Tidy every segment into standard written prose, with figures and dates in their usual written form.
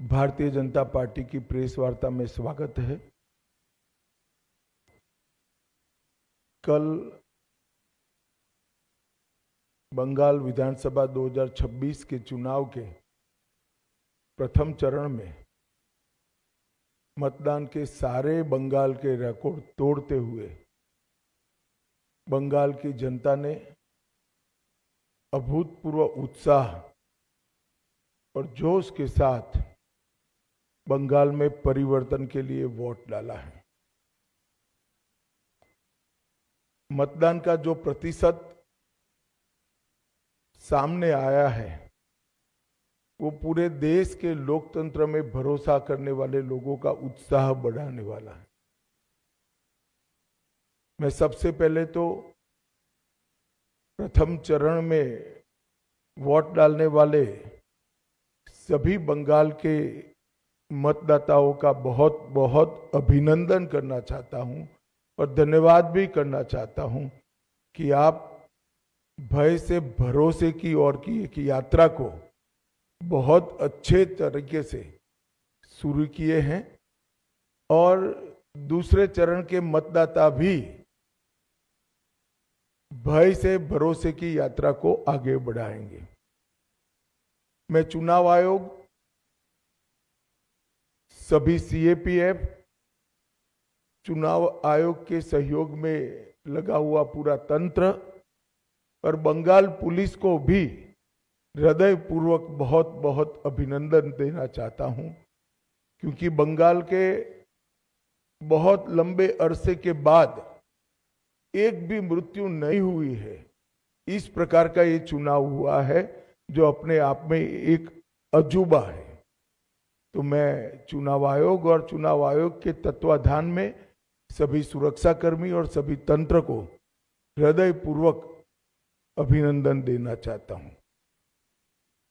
Bharatiya Janata party की press वार्ता में स्वागत है। कल बंगाल विधानसभा 2026 के चुनाव के प्रथम चरण में मतदान के सारे बंगाल के रिकॉर्ड तोड़ते हुए बंगाल की जनता ने अभूतपूर्व उत्साह और जोश के साथ बंगाल में परिवर्तन के लिए वोट डाला है। मतदान का जो प्रतिशत सामने आया है वो पूरे देश के लोकतंत्र में भरोसा करने वाले लोगों का उत्साह बढ़ाने वाला है। मैं सबसे पहले तो प्रथम चरण में वोट डालने वाले सभी बंगाल के मतदाताओं का बहुत बहुत अभिनंदन करना चाहता हूं और धन्यवाद भी करना चाहता हूं कि आप भय से भरोसे की ओर की एक यात्रा को बहुत अच्छे तरीके से शुरू किए हैं और दूसरे चरण के मतदाता भी भय से भरोसे की यात्रा को आगे बढ़ाएंगे। मैं चुनाव आयोग, सभी सीएपीएफ, चुनाव आयोग के सहयोग में लगा हुआ पूरा तंत्र और बंगाल पुलिस को भी हृदयपूर्वक बहुत बहुत अभिनंदन देना चाहता हूं, क्योंकि बंगाल के बहुत लंबे अरसे के बाद एक भी मृत्यु नहीं हुई है। इस प्रकार का ये चुनाव हुआ है जो अपने आप में एक अजूबा है। तो मैं चुनाव आयोग और चुनाव आयोग के तत्वाधान में सभी सुरक्षाकर्मी और सभी तंत्र को हृदयपूर्वक अभिनंदन देना चाहता हूं।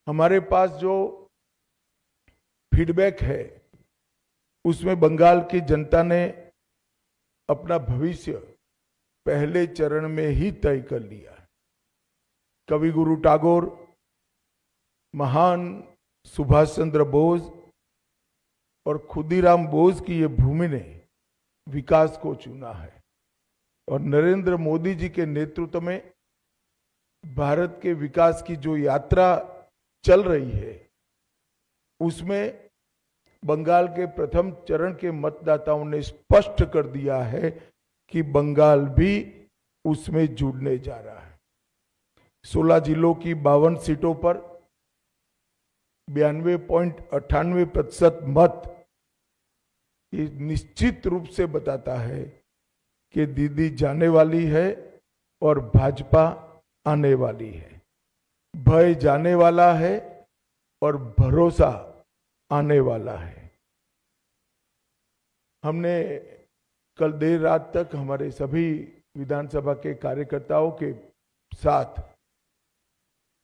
हमारे पास जो फीडबैक है उसमें बंगाल की जनता ने अपना भविष्य पहले चरण में ही तय कर लिया। कवि गुरु टैगोर, महान सुभाष चंद्र बोस और खुदीराम बोस की ये भूमि ने विकास को चुना है और नरेंद्र मोदी जी के नेतृत्व में भारत के विकास की जो यात्रा चल रही है उसमें बंगाल के प्रथम चरण के मतदाताओं ने स्पष्ट कर दिया है कि बंगाल भी उसमें जुड़ने जा रहा है। 16 जिलों की 52 सीटों पर 92.98% मत ये निश्चित रूप से बताता है कि दीदी जाने वाली है और भाजपा आने वाली है। भय जाने वाला है और भरोसा आने वाला है। हमने कल देर रात तक हमारे सभी विधानसभा के कार्यकर्ताओं के साथ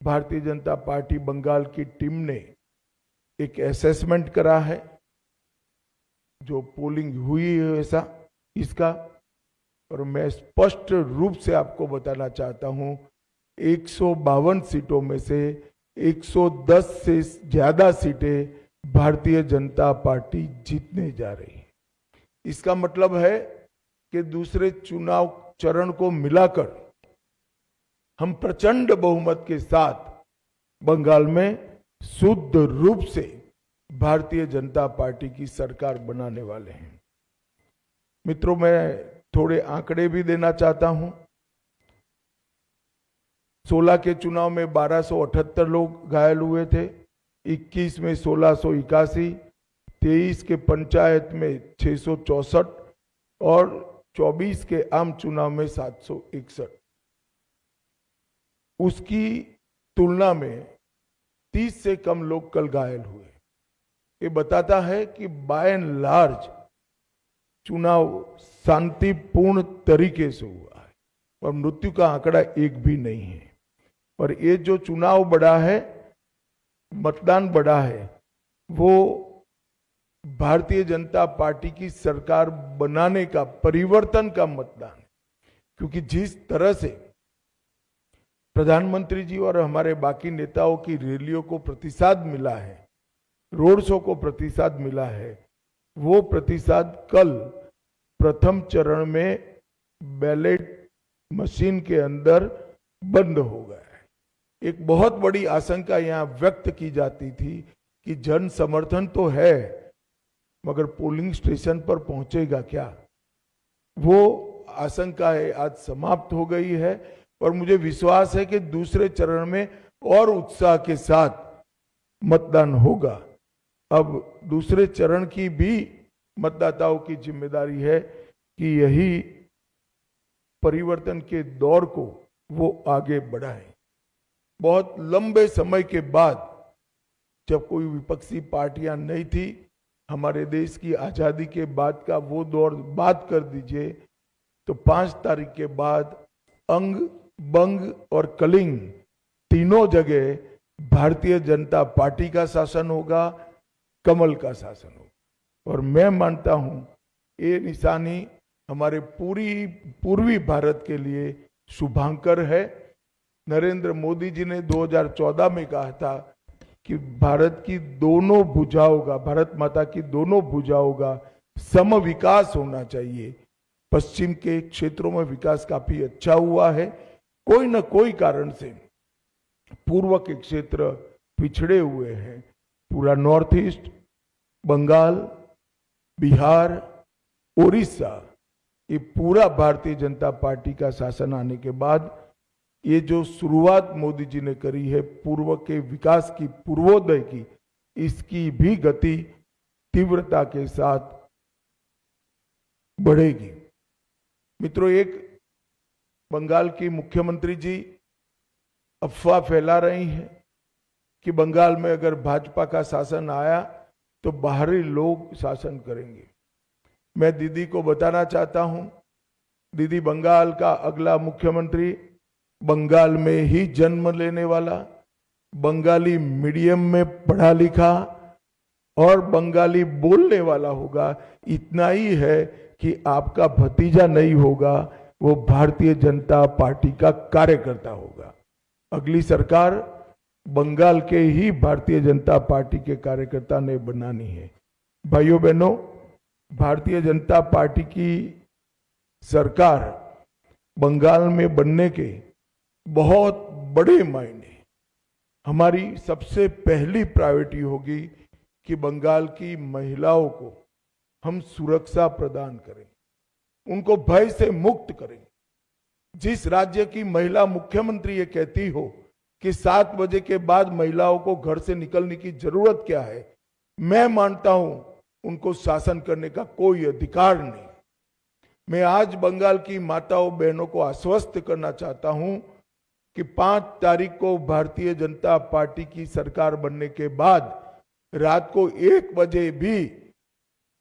भारतीय जनता पार्टी बंगाल की टीम ने एक असेसमेंट करा है, जो पोलिंग हुई है वैसा इसका, और मैं स्पष्ट रूप से आपको बताना चाहता हूं 152 सीटों में से 110 से ज्यादा सीटें भारतीय जनता पार्टी जीतने जा रही है। इसका मतलब है कि दूसरे चुनाव चरण को मिलाकर हम प्रचंड बहुमत के साथ बंगाल में शुद्ध रूप से भारतीय जनता पार्टी की सरकार बनाने वाले हैं। मित्रों, मैं थोड़े आंकड़े भी देना चाहता हूं। 16 के चुनाव में 1278 लोग घायल हुए थे, 21 में 1681, 23 के पंचायत में 664 और 24 के आम चुनाव में 761। उसकी तुलना में 30 से कम लोग कल घायल हुए। ये बताता है कि बाय एंड लार्ज चुनाव शांतिपूर्ण तरीके से हुआ है और मृत्यु का आंकड़ा एक भी नहीं है। और ये जो चुनाव बढ़ा है, मतदान बढ़ा है, वो भारतीय जनता पार्टी की सरकार बनाने का, परिवर्तन का मतदान है। क्योंकि जिस तरह से प्रधानमंत्री जी और हमारे बाकी नेताओं की रैलियों को प्रतिसाद मिला है, रोड शो को प्रतिसाद मिला है, वो प्रतिसाद कल प्रथम चरण में बैलेट मशीन के अंदर बंद हो गया है। एक बहुत बड़ी आशंका यहां व्यक्त की जाती थी कि जन समर्थन तो है, मगर पोलिंग स्टेशन पर पहुंचेगा क्या? वो आशंका है आज समाप्त हो गई है और मुझे विश्वास है कि दूसरे चरण में और उत्साह के साथ मतदान होगा। अब दूसरे चरण की भी मतदाताओं की जिम्मेदारी है कि यही परिवर्तन के दौर को वो आगे बढ़ाएं। बहुत लंबे समय के बाद, जब कोई विपक्षी पार्टियां नहीं थी, हमारे देश की आजादी के बाद का वो दौर बात कर दीजिए, तो 5 तारीख के बाद अंग, बंग और कलिंग तीनों जगह भारतीय जनता पार्टी का शासन होगा, कमल का शासन होगा। और मैं मानता हूं ये निशानी हमारे पूर्वी भारत के लिए शुभांकर है। नरेंद्र मोदी जी ने 2014 में कहा था कि भारत की दोनों भुजाओं का, भारत माता की दोनों भुजाओं का सम विकास होना चाहिए। पश्चिम के क्षेत्रों में विकास काफी अच्छा हुआ है, कोई न कोई कारण से पूर्व के क्षेत्र पिछड़े हुए हैं। पूरा नॉर्थ ईस्ट, बंगाल, बिहार, उड़ीसा, ये पूरा भारतीय जनता पार्टी का शासन आने के बाद ये जो शुरुआत मोदी जी ने करी है पूर्व के विकास की, पूर्वोदय की, इसकी भी गति तीव्रता के साथ बढ़ेगी। मित्रों, एक बंगाल की मुख्यमंत्री जी अफवाह फैला रही हैं कि बंगाल में अगर भाजपा का शासन आया तो बाहरी लोग शासन करेंगे। मैं दीदी को बताना चाहता हूं, दीदी बंगाल का अगला मुख्यमंत्री बंगाल में ही जन्म लेने वाला, बंगाली मीडियम में पढ़ा लिखा और बंगाली बोलने वाला होगा। इतना ही है कि आपका भतीजा नहीं होगा, वो भारतीय जनता पार्टी का कार्यकर्ता होगा। अगली सरकार बंगाल के ही भारतीय जनता पार्टी के कार्यकर्ता ने बनानी है। भाइयों बहनों, भारतीय जनता पार्टी की सरकार बंगाल में बनने के बहुत बड़े मायने, हमारी सबसे पहली प्रायोरिटी होगी कि बंगाल की महिलाओं को हम सुरक्षा प्रदान करें, उनको भय से मुक्त करें। जिस राज्य की महिला मुख्यमंत्री ये कहती हो कि 7 बजे के बाद महिलाओं को घर से निकलने की जरूरत क्या है, मैं मानता हूं उनको शासन करने का कोई अधिकार नहीं। मैं आज बंगाल की माताओं बहनों को आश्वस्त करना चाहता हूं कि 5 तारीख को भारतीय जनता पार्टी की सरकार बनने के बाद रात को 1 बजे भी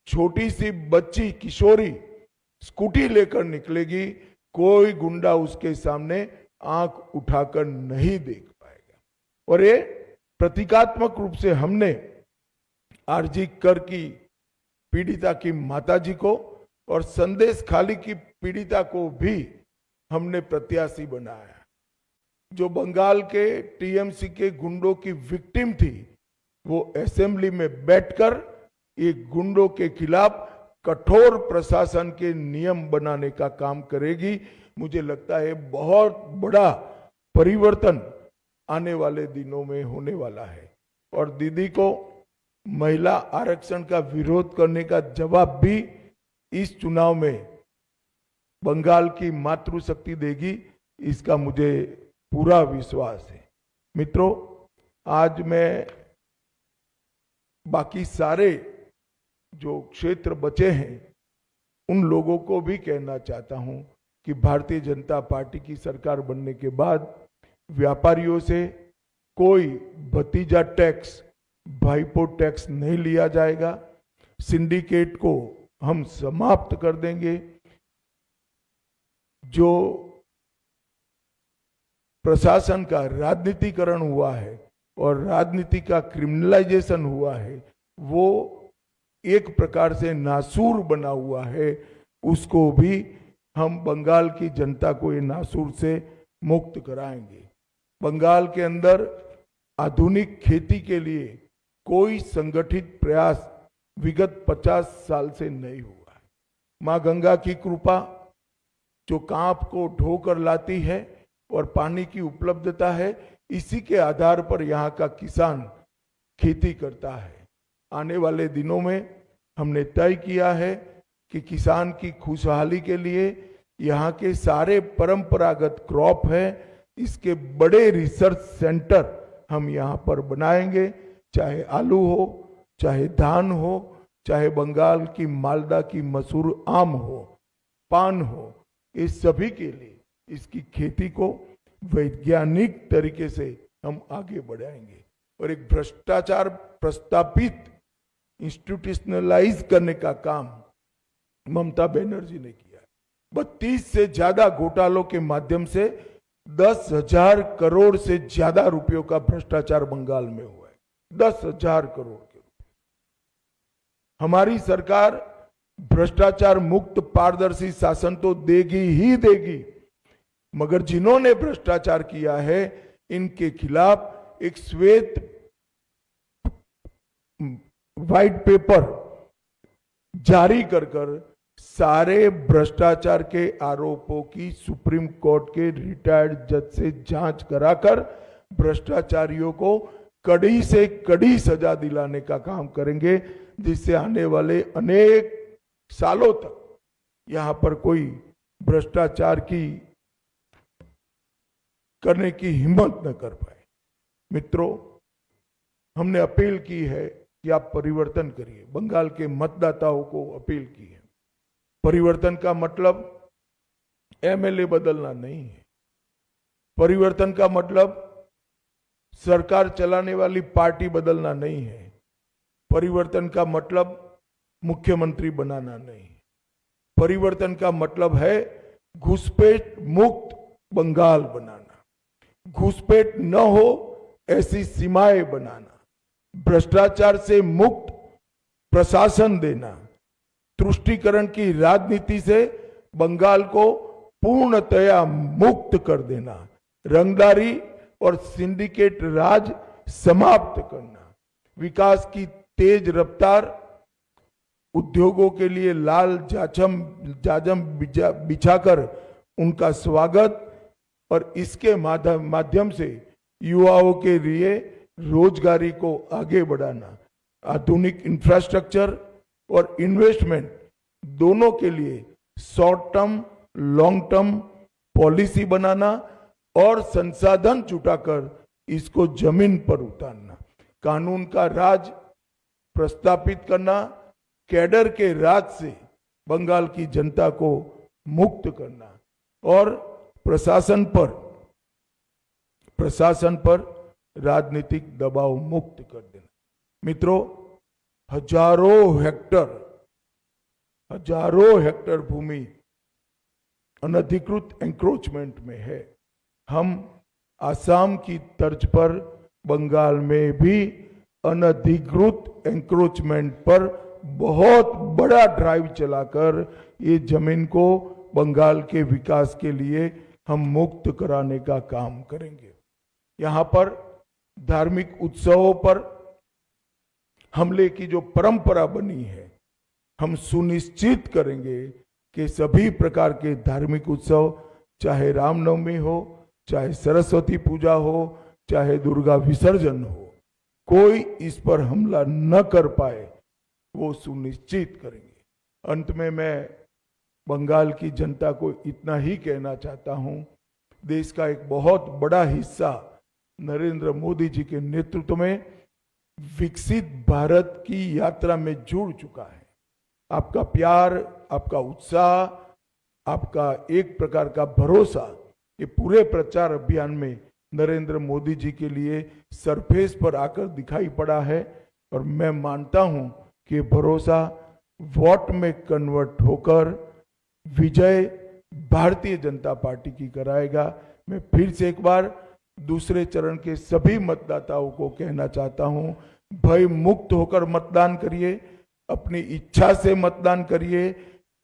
छोटी सी बच्ची किशोरी स्कूटी लेकर निकलेगी, कोई गुंडा उसके सामने आंख उठाकर नहीं देख पाएगा। और ये प्रतीकात्मक रूप से हमने आरजी कर की पीड़िता की माताजी को और संदेश खाली की पीड़िता को भी हमने प्रत्याशी बनाया। जो बंगाल के टीएमसी के गुंडों की विक्टिम थी, वो असेंबली में बैठकर ये गुंडों के खिलाफ कठोर प्रशासन के नियम बनाने का काम करेगी। मुझे लगता है बहुत बड़ा परिवर्तन आने वाले दिनों में होने वाला है। और दीदी को महिला आरक्षण का विरोध करने का जवाब भी इस चुनाव में बंगाल की मातृशक्ति देगी, इसका मुझे पूरा विश्वास है। मित्रों, आज मैं बाकी सारे जो क्षेत्र बचे हैं उन लोगों को भी कहना चाहता हूं कि भारतीय जनता पार्टी की सरकार बनने के बाद व्यापारियों से कोई भतीजा टैक्स, भाईपो टैक्स नहीं लिया जाएगा। सिंडिकेट को हम समाप्त कर देंगे। जो प्रशासन का राजनीतिकरण हुआ है और राजनीति का क्रिमिनलाइजेशन हुआ है, वो एक प्रकार से नासूर बना हुआ है, उसको भी हम बंगाल की जनता को ये नासूर से मुक्त कराएंगे। बंगाल के अंदर आधुनिक खेती के लिए कोई संगठित प्रयास विगत 50 साल से नहीं हुआ है। मां गंगा की कृपा जो कांप को ढोकर लाती है और पानी की उपलब्धता है, इसी के आधार पर यहाँ का किसान खेती करता है। आने वाले दिनों में हमने तय किया है कि किसान की खुशहाली के लिए यहाँ के सारे परंपरागत क्रॉप है, इसके बड़े रिसर्च सेंटर हम यहाँ पर बनाएंगे, चाहे आलू हो, चाहे धान हो, चाहे बंगाल की मालदा की मसूर आम हो, पान हो, इस सभी के लिए इसकी खेती को वैज्ञानिक तरीके से हम आगे बढ़ाएंगे। और एक भ्रष्टाचार प्रस्तापित इंस्टीट्यूशनलाइज करने का काम ममता बनर्जी ने किया। 32 से ज्यादा घोटालों के माध्यम से 10,000 करोड़ से ज्यादा रुपयों का भ्रष्टाचार बंगाल में हुआ है। 10,000 करोड़ के रुपए। हमारी सरकार भ्रष्टाचार मुक्त पारदर्शी शासन तो देगी ही देगी, मगर जिन्होंने भ्रष्टाचार किया है इनके खिलाफ एक श्वेत व्हाइट पेपर जारी कर सारे भ्रष्टाचार के आरोपों की सुप्रीम कोर्ट के रिटायर्ड जज से जांच कराकर भ्रष्टाचारियों को कड़ी से कड़ी सजा दिलाने का काम करेंगे, जिससे आने वाले अनेक सालों तक यहां पर कोई भ्रष्टाचार की करने की हिम्मत न कर पाए। मित्रों, हमने अपील की है कि आप परिवर्तन करिए। बंगाल के मतदाताओं को अपील की है। परिवर्तन का मतलब एमएलए बदलना नहीं है। परिवर्तन का मतलब सरकार चलाने वाली पार्टी बदलना नहीं है। परिवर्तन का मतलब मुख्यमंत्री बनाना नहीं। परिवर्तन का मतलब है घुसपैठ मुक्त बंगाल बनाना, घुसपैठ न हो ऐसी सीमाएं बनाना, भ्रष्टाचार से मुक्त प्रशासन देना, तुष्टीकरण की राजनीति से बंगाल को पूर्णतया मुक्त कर देना, रंगदारी और सिंडिकेट राज समाप्त करना, विकास की तेज रफ्तार, उद्योगों के लिए लाल जाजम बिछाकर उनका स्वागत और इसके माध्यम से युवाओं के लिए रोजगारी को आगे बढ़ाना, आधुनिक इंफ्रास्ट्रक्चर और इन्वेस्टमेंट दोनों के लिए short term long term policy बनाना और संसाधन जुटाकर इसको जमीन पर उतारना, कानून का राज प्रस्तापित करना, कैडर के राज से बंगाल की जनता को मुक्त करना और प्रशासन पर राजनीतिक दबाव मुक्त कर देना। मित्रों, हजारों हेक्टर भूमि अनधिकृत एंक्रोचमेंट में है। हम आसाम की तर्ज पर बंगाल में भी अनधिकृत एंक्रोचमेंट पर बहुत बड़ा ड्राइव चलाकर ये जमीन को बंगाल के विकास के लिए हम मुक्त कराने का काम करेंगे। यहाँ पर धार्मिक उत्सवों पर हमले की जो परंपरा बनी है, हम सुनिश्चित करेंगे कि सभी प्रकार के धार्मिक उत्सव, चाहे रामनवमी हो, चाहे सरस्वती पूजा हो, चाहे दुर्गा विसर्जन हो, कोई इस पर हमला न कर पाए, वो सुनिश्चित करेंगे। अंत में मैं बंगाल की जनता को इतना ही कहना चाहता हूं, देश का एक बहुत बड़ा हिस्सा नरेंद्र मोदी जी के नेतृत्व में विकसित भारत की यात्रा में जुड़ चुका है। आपका प्यार, आपका उत्साह, आपका एक प्रकार का भरोसा, ये पूरे प्रचार अभियान में नरेंद्र मोदी जी के लिए सरफेस पर आकर दिखाई पड़ा है और मैं मानता हूं कि भरोसा वोट में कन्वर्ट होकर विजय भारतीय जनता पार्टी की कराएगा। मैं फिर से एक बार दूसरे चरण के सभी मतदाताओं को कहना चाहता हूं, भय मुक्त होकर मतदान करिए, अपनी इच्छा से मतदान करिए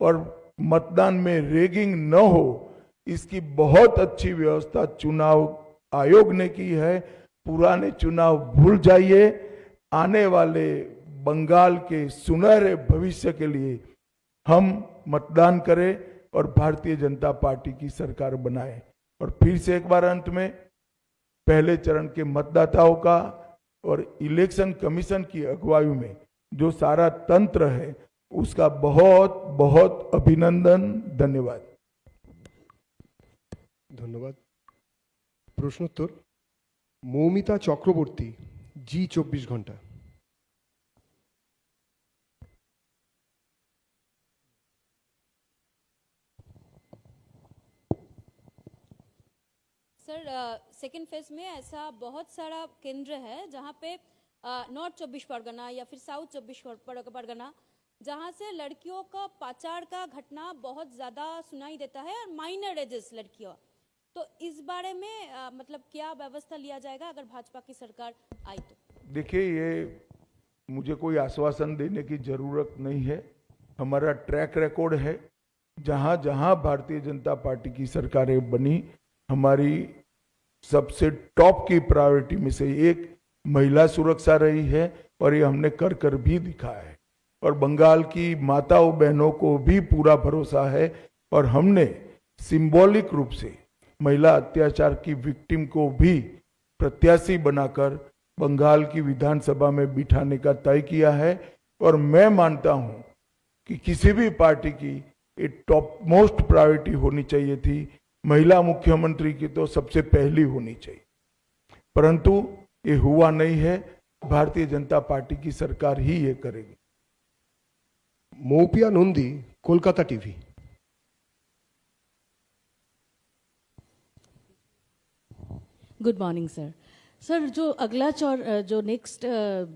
और मतदान में रेगिंग न हो, इसकी बहुत अच्छी व्यवस्था चुनाव आयोग ने की है। पुराने चुनाव भूल जाइए, आने वाले बंगाल के सुनहरे भविष्य के लिए हम मतदान करें और भारतीय जनता पार्टी की सरकार बनाएं। और फिर से एक बार अंत में पहले चरण के मतदाताओं का और इलेक्शन कमीशन की अगुवाई में जो सारा तंत्र है उसका बहुत बहुत अभिनंदन, धन्यवाद। धन्यवाद। प्रश्नोत्तर मौमिता चक्रवर्ती, जी 24 घंटा। सर, सेकेंड फेज में ऐसा बहुत सारा केंद्र है जहाँ पे नॉर्थ 24 परगना या फिर साउथ 24 परगना, जहाँ से लड़कियों का पाचार का घटना बहुत ज्यादा सुनाई देता है और माइनर एजेस लड़कियों। तो इस बारे में मतलब क्या व्यवस्था लिया जाएगा अगर भाजपा की सरकार आई तो? देखिए, ये मुझे कोई आश्वासन देने की जरूरत नहीं है। हमारा ट्रैक रिकॉर्ड है, जहां जहां भारतीय जनता पार्टी की सरकारें बनी, हमारी सबसे टॉप की प्रायोरिटी में से एक महिला सुरक्षा रही है और ये हमने कर कर भी दिखाया है। और बंगाल की माताओं बहनों को भी पूरा भरोसा है और हमने सिंबॉलिक रूप से महिला अत्याचार की विक्टिम को भी प्रत्याशी बनाकर बंगाल की विधानसभा में बिठाने का तय किया है। और मैं मानता हूं कि किसी भी पार्टी की एक टॉप मोस्ट प्रायोरिटी होनी चाहिए थी, महिला मुख्यमंत्री की तो सबसे पहली होनी चाहिए, परंतु ये हुआ नहीं है। भारतीय जनता पार्टी की सरकार ही ये करेगी। Moupiya Nandi, Kolkata TV. Good morning sir. Sir, जो अगला जो नेक्स्ट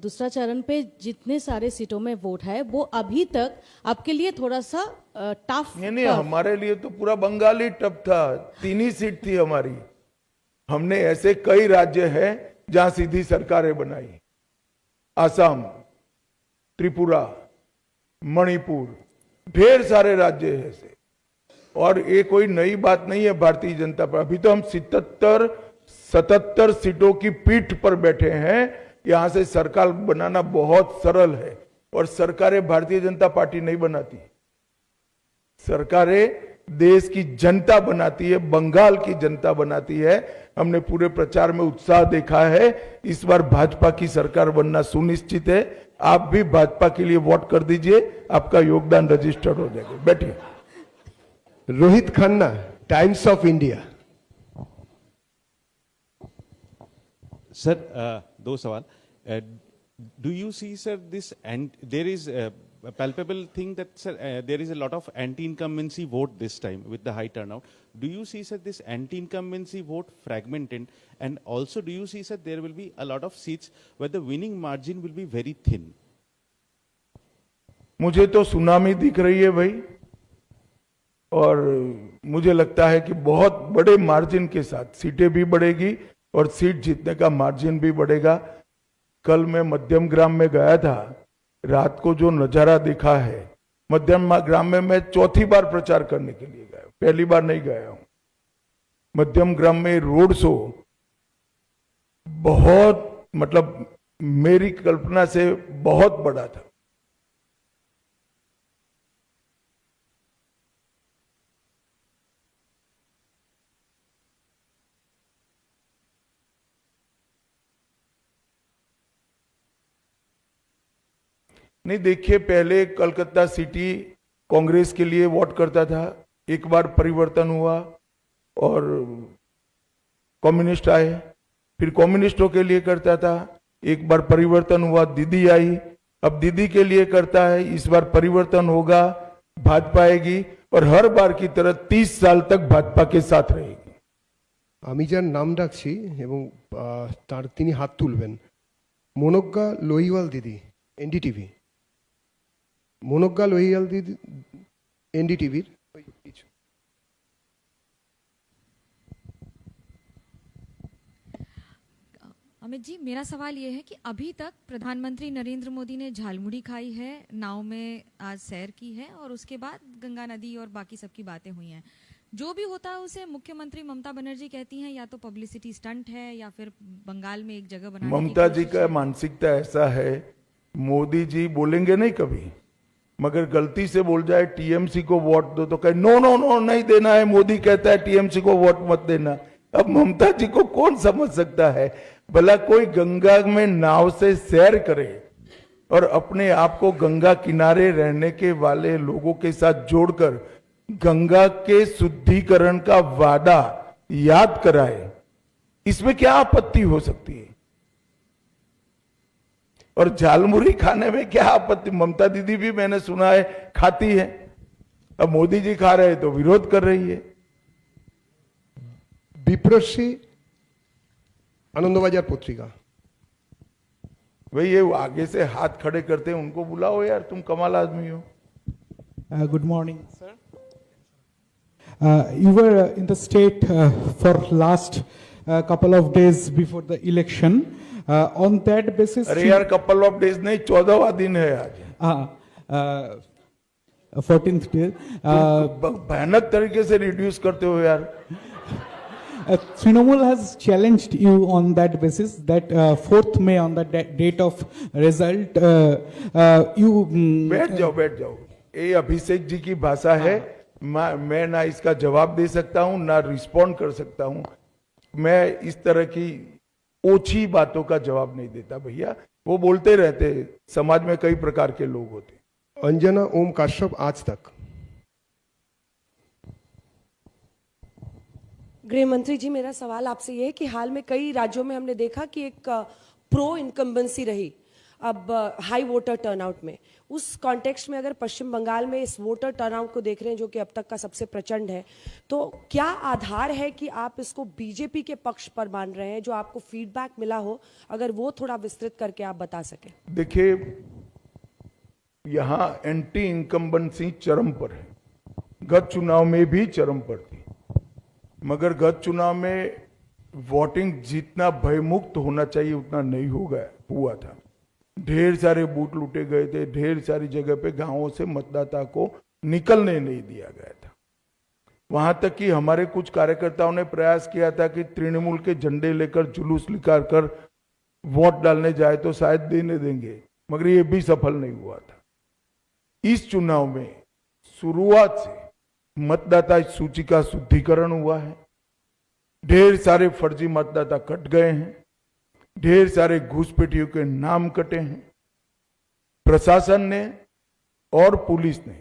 दूसरा चरण पे जितने सारे सीटों में वोट है वो अभी तक आपके लिए थोड़ा सा टफ? नहीं, हमारे लिए तो पूरा बंगाल ही टफ था। 3 ही सीट थी हमारी। हमने ऐसे कई राज्य हैं जहां सीधी सरकारें बनाई, असम, त्रिपुरा, मणिपुर, ढेर सारे राज्य हैं ऐसे। और ये कोई नई बात नहीं है भारतीय जनता पार्टी। अभी तो हम 77 सीटों की पीठ पर बैठे हैं। यहां से सरकार बनाना बहुत सरल है और सरकारें भारतीय जनता पार्टी नहीं बनाती, सरकारें देश की जनता बनाती है, बंगाल की जनता बनाती है। हमने पूरे प्रचार में उत्साह देखा है। इस बार भाजपा की सरकार बनना सुनिश्चित है। आप भी भाजपा के लिए वोट कर दीजिए, आपका योगदान रजिस्टर्ड हो जाएगा। बैठिए। Rohit Khanna, times of India. Sir, 2 सवाल। Do you see, sir, this, and there is a palpable thing that, sir, there is a lot of anti-incumbency vote this time with the high turnout. Do you see, sir, this anti-incumbency vote fragmented? And also, do you see, sir, there will be a lot of seats where the winning margin will be very thin? मुझे तो tsunami दिख रही है भाई, और मुझे लगता है कि बहुत बड़े मार्जिन के साथ सीटें भी बढ़ेगी और सीट जीतने का मार्जिन भी बढ़ेगा। कल मैं मध्यम ग्राम में गया था, रात को जो नजारा दिखा है, मध्यम ग्राम में मैं चौथी बार प्रचार करने के लिए गया, पहली बार नहीं गया हूं। मध्यम ग्राम में रोड शो बहुत, मतलब मेरी कल्पना से बहुत बड़ा था। नहीं, देखिए, पहले कलकत्ता सिटी कांग्रेस के लिए वोट करता था, एक बार परिवर्तन हुआ और कम्युनिस्ट आए, फिर कम्युनिस्टों के लिए करता था, एक बार परिवर्तन हुआ, दीदी आई, अब दीदी के लिए करता है, इस बार परिवर्तन होगा, भाजपा आएगी और हर बार की तरह 30 साल तक भाजपा के साथ रहेगी। আমি যার নাম ডাকছি এবং তার তিনি হাত তুলবেন, মনোজ্ঞা লোহিওয়াল দিদি, এনডিটিভি। মনোজ্ঞা লোহিয়াল দিদি, एनडीटीवी। अमित जी, मेरा सवाल ये है कि अभी तक प्रधानमंत्री नरेंद्र मोदी ने झालमुड़ी खाई है, नाव में आज सैर की है और उसके बाद गंगा नदी और बाकी सबकी बातें हुई हैं। जो भी होता है उसे मुख्यमंत्री ममता बनर्जी कहती हैं या तो पब्लिसिटी स्टंट है या फिर बंगाल में एक जगह बनाने की ममता जी कोशिश का है। मानसिकता ऐसा है, मोदी जी बोलेंगे नहीं कभी, मगर गलती से बोल जाए टीएमसी को वोट दो तो कहे नो नो नो नहीं देना है, मोदी कहता है टीएमसी को वोट मत देना। अब ममता जी को कौन समझ सकता है? भला कोई गंगा में नाव से सैर करे और अपने आप को गंगा किनारे रहने के वाले लोगों के साथ जोड़कर गंगा के शुद्धिकरण का वादा याद कराए, इसमें क्या आपत्ति हो सकती है? और झालमुरी खाने में क्या आपत्ति? ममता दीदी भी मैंने सुना है खाती है, अब मोदी जी खा रहे हैं तो विरोध कर रही है। বিপ্রশ্রী आनंदबाजार पत्रिका। भाई ये आगे से हाथ खड़े करते हैं, उनको बुलाओ यार, तुम कमाल आदमी हो। Good morning, sir. You were in the state for last couple of days before the election. On that basis, अरे यार कपल ऑफ डेज नहीं, 14वां दिन है आज। 14th day, भयानक तरीके से रिड्यूस करते हो यार। Trinamool has challenged you on that basis that 4th May on the date of result, you. बैठ जाओ बैठ जाओ, ये अभिषेक जी की भाषा है, मैं ना इसका जवाब दे सकता हूं ना रिस्पॉन्ड कर सकता हूं। मैं इस तरह की ओछी बातों का जवाब नहीं देता भैया, वो बोलते रहते, समाज में कई प्रकार के लोग होते। अंजना ओम काश्यप आज तक। गृह मंत्री जी, मेरा सवाल आपसे ये है कि हाल में कई राज्यों में हमने देखा कि एक प्रो इनकम्बेंसी रही अब हाई वोटर टर्नआउट में। उस कॉन्टेक्स्ट में अगर पश्चिम बंगाल में इस वोटर टर्नआउट को देख रहे हैं जो कि अब तक का सबसे प्रचंड है, तो क्या आधार है कि आप इसको बीजेपी के पक्ष पर मान रहे हैं? जो आपको फीडबैक मिला हो, अगर वो थोड़ा विस्तृत करके आप बता सकें। देखिए, यहां एंटी इनकम्बेंसी चरम पर है, गत चुनाव में भी चरम पर थी, मगर गत चुनाव में वोटिंग जितना भयमुक्त होना चाहिए उतना नहीं हुआ था। ढेर सारे बूथ लूटे गए थे, ढेर सारी जगह पे गांवों से मतदाता को निकलने नहीं दिया गया था। वहां तक कि हमारे कुछ कार्यकर्ताओं ने प्रयास किया था कि तृणमूल के झंडे लेकर जुलूस निकाल कर वोट डालने जाए तो शायद देने देंगे, मगर ये भी सफल नहीं हुआ था। इस चुनाव में शुरुआत से मतदाता सूची का शुद्धिकरण हुआ है, ढेर सारे फर्जी मतदाता कट गए हैं, ढेर सारे घुसपैठियों के नाम कटे हैं। प्रशासन ने और पुलिस ने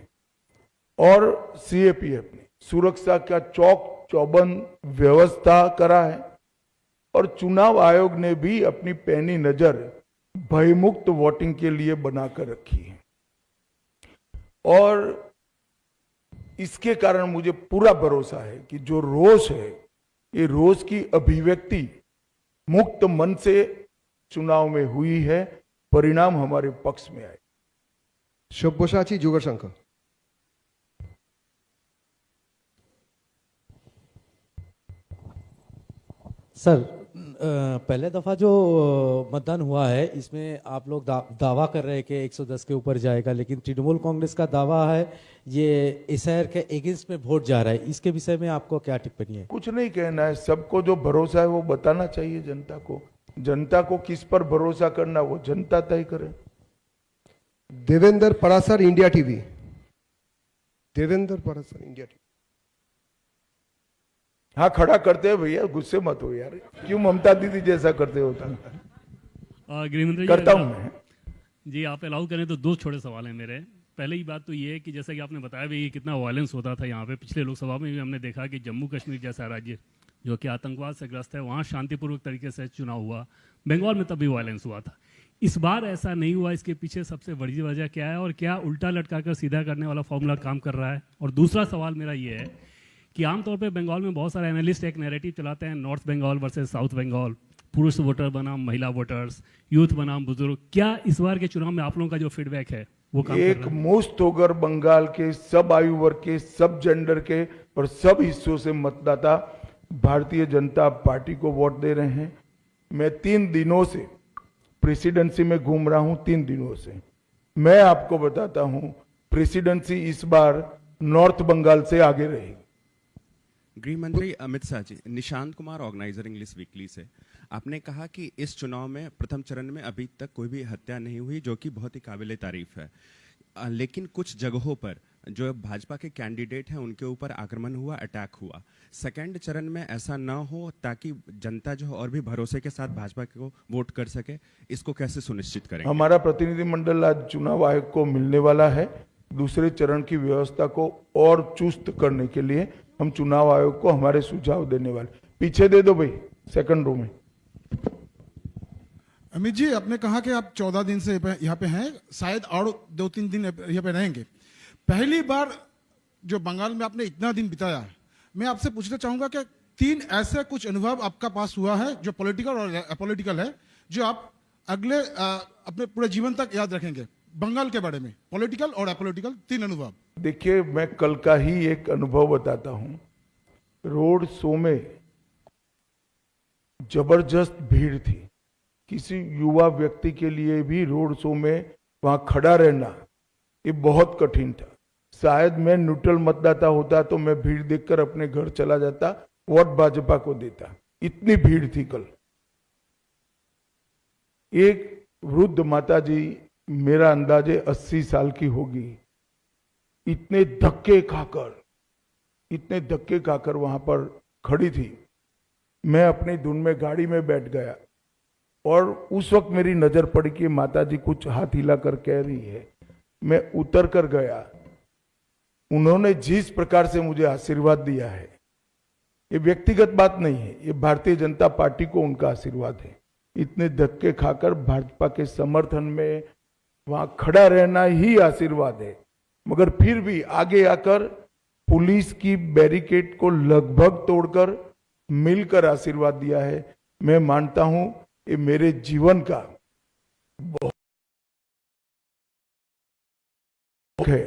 और सीएपीएफ ने सुरक्षा का चौक चौबंद व्यवस्था करा है, और चुनाव आयोग ने भी अपनी पैनी नजर भयमुक्त वोटिंग के लिए बनाकर रखी है। और इसके कारण मुझे पूरा भरोसा है कि जो रोष है, ये रोष की अभिव्यक्ति मुक्त मन से चुनाव में हुई है, परिणाम हमारे पक्ष में आए। सब्यसाची जुगशंख। सर, पहले दफा जो मतदान हुआ है इसमें आप लोग दावा कर रहे हैं कि 110 के ऊपर जाएगा, लेकिन तृणमूल कांग्रेस का दावा है ये एसआईआर के अगेंस्ट में वोट जा रहा है। इसके विषय में आपको क्या टिप्पणी है? कुछ नहीं कहना है, सबको जो भरोसा है वो बताना चाहिए जनता को। जनता को किस पर भरोसा करना वो जनता तय करे। Devendra Parashar India TV. Devendra Parashar India TV. हाँ, खड़ा करते हैं भैया, गुस्से मत हो यार, क्यों ममता दीदी जैसा करते हो? गृहमंत्री जी, करता हूं मैं जी, आप अलाउ करें तो दो छोटे सवाल हैं मेरे। पहले ही बात तो ये है कि जैसा कि आपने बताया भी कितना वायलेंस होता था यहाँ पे, पिछले लोकसभा में भी हमने देखा कि जम्मू कश्मीर जैसा राज्य जो कि आतंकवाद से ग्रस्त है, वहाँ शांतिपूर्वक तरीके से चुनाव हुआ। बंगाल में तब भी वायलेंस हुआ था, इस बार ऐसा नहीं हुआ। इसके पीछे सबसे बड़ी वजह क्या है, और क्या उल्टा लटका कर सीधा करने वाला फॉर्मूला काम कर रहा है? और दूसरा सवाल मेरा ये है कि आमतौर पे बंगाल में बहुत सारे एनालिस्ट एक नैरेटिव चलाते हैं, north Bengal versus south Bengal, पुरुष वोटर बनाम महिला वोटर्स, यूथ बनाम बुजुर्ग। क्या इस बार के चुनाव में आप लोगों का जो फीडबैक है वो काम एक कर रहा है? मुश्त होकर बंगाल के सब आयु वर्ग के, सब जेंडर के और सब हिस्सों से मतदाता भारतीय जनता पार्टी को वोट दे रहे हैं। मैं 3 दिनों से प्रेसिडेंसी में घूम रहा हूं, 3 दिनों से। मैं आपको बताता हूं, प्रेसिडेंसी इस बार नॉर्थ बंगाल से आगे रहेगी। गृह मंत्री Amit Shah ji, Nishant Kumar, Organiser English weekly से। आपने कहा कि इस चुनाव में प्रथम चरण में अभी तक कोई भी हत्या नहीं हुई, जो कि बहुत ही काबिल तारीफ है, लेकिन कुछ जगहों पर जो भाजपा के कैंडिडेट हैं उनके ऊपर आक्रमण हुआ, अटैक हुआ। सेकंड चरण में ऐसा ना हो ताकि जनता जो है और भी भरोसे के साथ भाजपा को वोट कर सके, इसको कैसे सुनिश्चित करेंगे? हमारा प्रतिनिधिमंडल आज चुनाव आयोग को मिलने वाला है। दूसरे चरण की व्यवस्था को और चुस्त करने के लिए हम चुनाव आयोग को हमारे सुझाव देने वाले। पीछे दे दो भाई, सेकंड रो में। अमित जी, आपने कहा कि आप 14 दिन से यहाँ पे हैं, शायद और 2-3 दिन यहाँ पे रहेंगे। पहली बार जो बंगाल में आपने इतना दिन बिताया, मैं आपसे पूछना चाहूंगा कि 3 ऐसे कुछ अनुभव आपका पास हुआ है जो पॉलिटिकल और अपॉलिटिकल है, जो आप अगले अपने पूरे जीवन तक याद रखेंगे बंगाल के बारे में, पॉलिटिकल और अपॉलिटिकल 3 अनुभव। देखिए, मैं कल का ही एक अनुभव बताता हूं। रोड शो में जबरदस्त भीड़ थी। किसी युवा व्यक्ति के लिए भी रोड शो में वहां खड़ा रहना ये बहुत कठिन था। शायद मैं न्यूट्रल मतदाता होता तो मैं भीड़ देखकर अपने घर चला जाता, वोट भाजपा को देता। इतनी भीड़ थी कल। एक वृद्ध माता जी, मेरा अंदाजे 80 साल की होगी, इतने धक्के खाकर वहां पर खड़ी थी। मैं अपनी धुन में गाड़ी में बैठ गया और उस वक्त मेरी नजर पड़ी कि माता जी कुछ हाथ हिलाकर कह रही है। मैं उतर कर गया। उन्होंने जिस प्रकार से मुझे आशीर्वाद दिया है, ये व्यक्तिगत बात नहीं है, ये भारतीय जनता पार्टी को उनका आशीर्वाद है। इतने धक्के खाकर भाजपा के समर्थन में वहां खड़ा रहना ही आशीर्वाद है। मगर फिर भी आगे आकर पुलिस की बैरिकेड को लगभग तोड़कर मिलकर आशीर्वाद दिया है। मैं मानता हूं ये मेरे जीवन का बहुत है।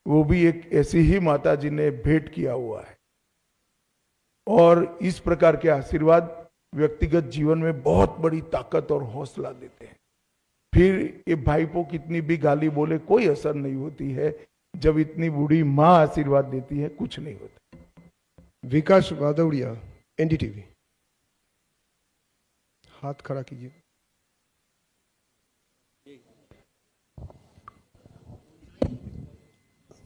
वो भी एक ऐसी ही माता जी ने भेंट किया हुआ है। और इस प्रकार के आशीर्वाद व्यक्तिगत जीवन में बहुत बड़ी ताकत और हौसला देते हैं। फिर ये भाईपो कितनी भी गाली बोले कोई असर नहीं होती है। जब इतनी बूढ़ी माँ आशीर्वाद देती है कुछ नहीं होता। विकास वादौड़िया, एनडीटीवी। हाथ खड़ा कीजिए।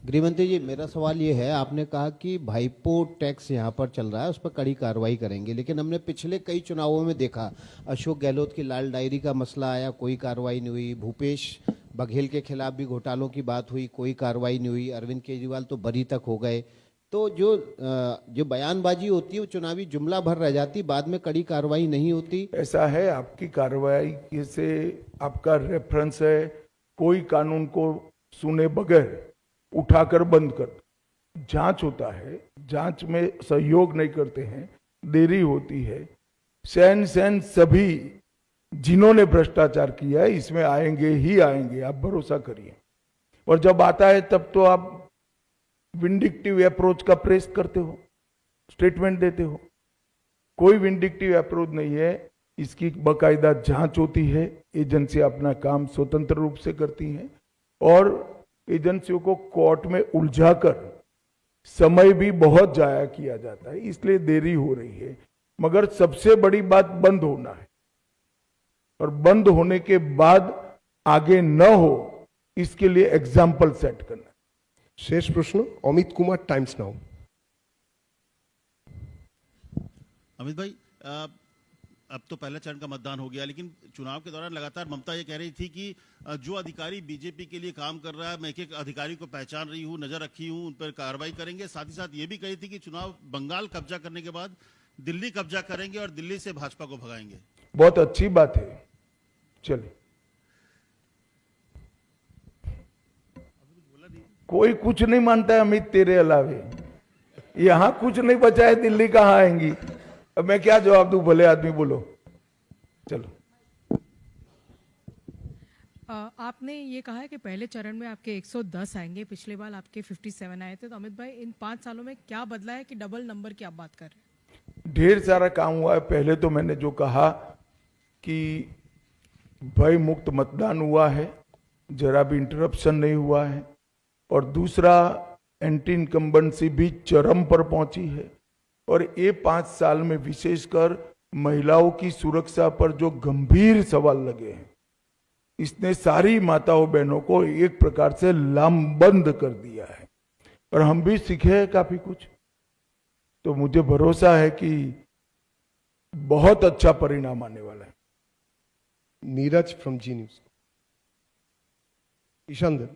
गृहमंत्री जी, मेरा सवाल ये है, आपने कहा कि भाईपो टैक्स यहाँ पर चल रहा है, उस पर कड़ी कार्रवाई करेंगे, लेकिन हमने पिछले कई चुनावों में देखा, अशोक गहलोत की लाल डायरी का मसला आया, कोई कार्रवाई नहीं हुई। भूपेश बघेल के खिलाफ भी घोटालों की बात हुई, कोई कार्रवाई नहीं हुई। अरविंद केजरीवाल तो बरी तक हो गए। तो जो बयानबाजी होती है वो चुनावी जुमला भर रह जाती, बाद में कड़ी कार्रवाई नहीं होती। ऐसा है, आपकी कार्रवाई से आपका रेफरेंस है, कोई कानून को सुने बगैर उठाकर बंद कर। जांच होता है, जांच में सहयोग नहीं करते हैं, देरी होती है। सैन सभी जिन्होंने भ्रष्टाचार किया है इसमें आएंगे ही आएंगे, आप भरोसा करिए। और जब आता है तब तो आप विंडिक्टिव अप्रोच का प्रेस करते हो, स्टेटमेंट देते हो। कोई विंडिक्टिव अप्रोच नहीं है, इसकी बाकायदा जांच होती है। एजेंसी अपना काम स्वतंत्र रूप से करती हैं और एजेंसियों को कोर्ट में उलझाकर समय भी बहुत जाया किया जाता है, इसलिए देरी हो रही है। मगर सबसे बड़ी बात बंद होना है, और बंद होने के बाद आगे न हो इसके लिए एग्जाम्पल सेट करना। शेष प्रश्न अमित कुमार, टाइम्स नाउ। अमित भाई, अब तो पहले चरण का मतदान हो गया, लेकिन चुनाव के दौरान लगातार ममता ये कह रही थी कि जो अधिकारी बीजेपी के लिए काम कर रहा है, मैं एक अधिकारी को पहचान रही हूं, नजर रखी हूं, उन पर कार्रवाई करेंगे। साथ ही साथ ये भी कही थी कि चुनाव बंगाल कब्जा करने के बाद दिल्ली कब्जा करेंगे और दिल्ली से भाजपा को भगाएंगे। बहुत अच्छी बात है। चलिए, कोई कुछ नहीं मानता है अमित तेरे अलावे। यहां कुछ नहीं बचा है, दिल्ली कहां आएंगी। अब मैं क्या जवाब दूं, भले आदमी बोलो। चलो, आपने ये कहा है कि पहले चरण में आपके 110 आएंगे, पिछले बार आपके 57 आए थे। तो अमित भाई, इन 5 सालों में क्या बदला है कि डबल नंबर की आप बात कर रहे हैं? ढेर सारा काम हुआ है। पहले तो मैंने जो कहा कि भय मुक्त मतदान हुआ है, जरा भी इंटरप्शन नहीं हुआ है। और दूसरा, एंटी इनकम्बेंसी भी चरम पर पहुंची है। और ये 5 साल में विशेषकर महिलाओं की सुरक्षा पर जो गंभीर सवाल लगे हैं, इसने सारी माताओं बहनों को एक प्रकार से लामबंद कर दिया है और हम भी सीखे हैं काफी कुछ। तो मुझे भरोसा है कि बहुत अच्छा परिणाम आने वाला है। Neeraj from Zee news. Ishan,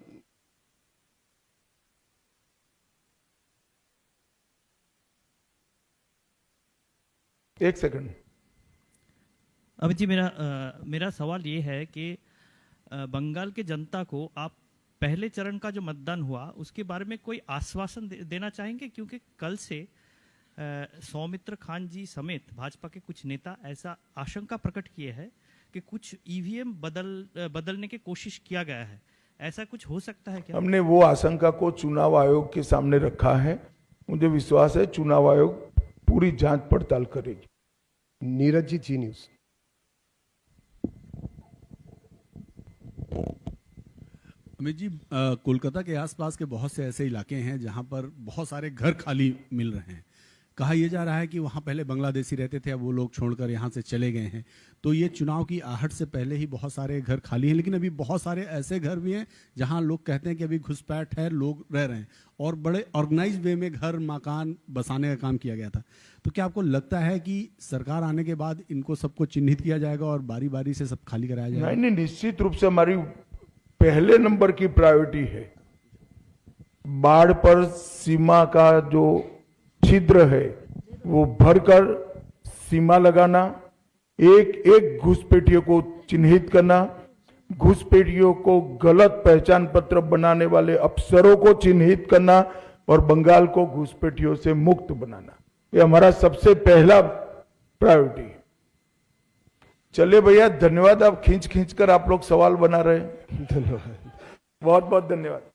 एक सेकंड। अमित जी, मेरा सवाल ये है कि बंगाल के जनता को आप पहले चरण का जो मतदान हुआ उसके बारे में कोई आश्वासन देना चाहेंगे, क्योंकि कल से सौमित्र खान जी समेत भाजपा के कुछ नेता ऐसा आशंका प्रकट किए हैं कि कुछ ईवीएम बदलने की कोशिश किया गया है। ऐसा कुछ हो सकता है क्या? हमने वो आशंका को चुनाव आयोग के सामने रखा है। मुझे विश्वास है चुनाव आयोग पूरी जांच पड़ताल करेगी। नीरज जी, जी न्यूज। अमित जी, कोलकाता के आसपास के बहुत से ऐसे इलाके हैं जहां पर बहुत सारे घर खाली मिल रहे हैं। कहा यह जा रहा है कि वहां पहले बांग्लादेशी रहते थे, अब वो लोग छोड़कर यहां से चले गए हैं। तो ये चुनाव की आहट से पहले ही बहुत सारे घर खाली हैं, लेकिन अभी बहुत सारे ऐसे घर भी हैं जहां लोग कहते हैं कि अभी घुसपैठ है, लोग रह रहे हैं और बड़े ऑर्गेनाइज वे में घर मकान बसाने का काम किया गया था। तो क्या आपको लगता है कि सरकार आने के बाद इनको सबको चिन्हित किया जाएगा और बारी बारी से सब खाली कराया जाएगा? नहीं, निश्चित रूप से हमारी पहले नंबर की प्रायोरिटी है बाढ़ पर सीमा का जो छिद्र है वो भरकर सीमा लगाना, एक एक घुसपैठियों को चिन्हित करना, घुसपैठियों को गलत पहचान पत्र बनाने वाले अफसरों को चिन्हित करना और बंगाल को घुसपैठियों से मुक्त बनाना, ये हमारा सबसे पहला प्रायोरिटी है। चलिए भैया, धन्यवाद। आप खींच खींच कर आप लोग सवाल बना रहे हैं। धन्यवाद, बहुत बहुत धन्यवाद।